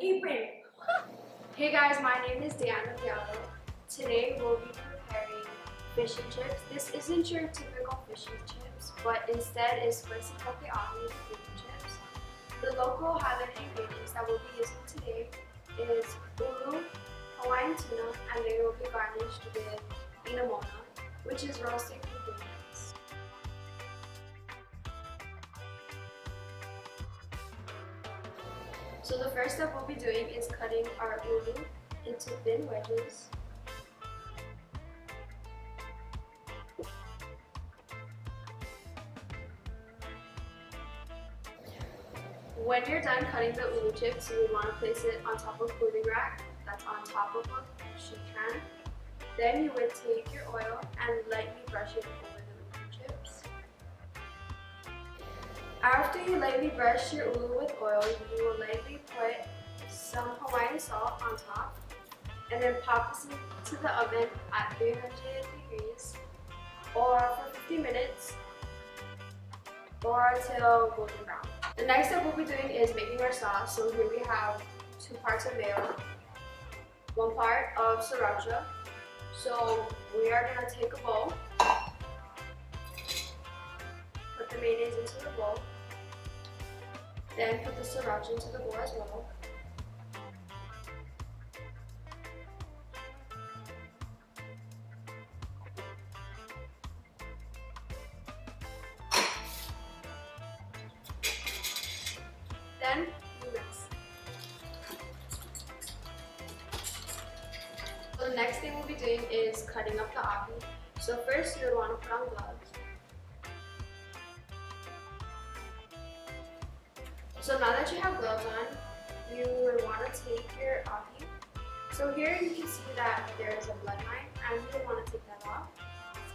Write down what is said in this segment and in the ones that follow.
apron. Hey guys, my name is Dahyanna Viado. Today we'll be preparing fish and chips. This isn't your typical fish and chips, but instead is spicy poke ahi fish and chips. The local highlight ingredients that we'll be using today is ulu, Hawaiian tuna, and they will be garnished with inamona, which is roasted cucumber. So the first step we'll be doing is cutting our ulu into thin wedges. When you're done cutting the ulu chips, you would want to place it on top of a cooling rack that's on top of a sheet pan. Then you would take your oil and lightly brush it over the ulu chips. After you lightly brush your ulu with oil, you will lightly put some Hawaiian salt on top and then pop this into the oven at 300 degrees or for 50 minutes or until golden brown. The next step we'll be doing is making our sauce. So here we have 2 parts of mayo, 1 part of sriracha. So we are going to take a bowl, put the mayonnaise into the bowl, then put the sriracha into the bowl as well. Then you mix. So the next thing we'll be doing is cutting up the ahi. So first you would want to put on gloves. So now that you have gloves on, you would want to take your ahi. So here you can see that there is a blood line and you would want to take that off.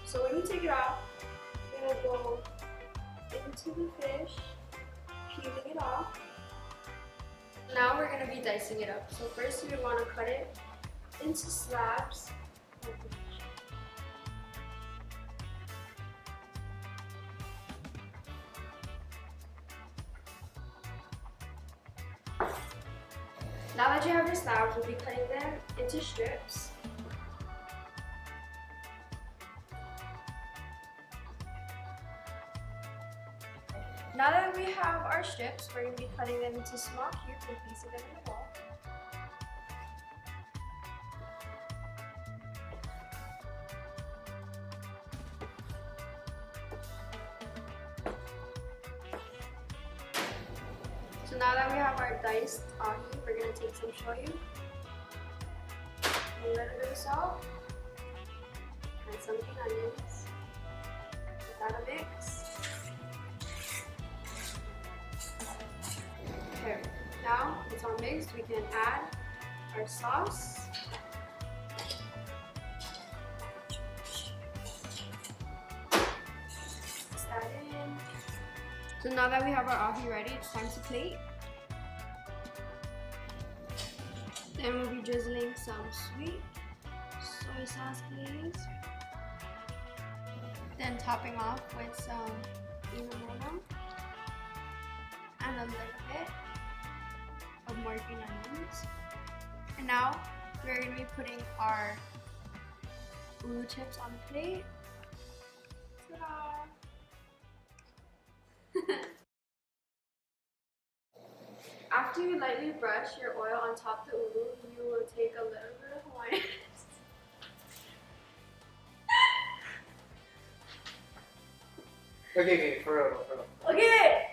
So when you take it off, you're going to go into the fish, peeling it off. Now we're going to be dicing it up. So first you would want to cut it into slabs. Now that you have your slabs, we'll be cutting them into strips. Now that we have our strips, we're going to be cutting them into small cubes and placing them in the bowl. So now that we have our diced ahi, we're going to take some shoyu, a little bit of salt, and some green onions. Give that a mix. Okay, now it's all mixed, we can add our sauce. Mix that in. So now that we have our ahi ready, it's time to plate. Then we'll be drizzling some sweet soy sauce, please. Then topping off with some inamona and a little bit of more green onions. And now we're going to be putting our ulu chips on the plate. Ta-da! After you lightly brush your oil on top of the ulu, you will take a little bit of Hawaiian. Okay, for real. Okay!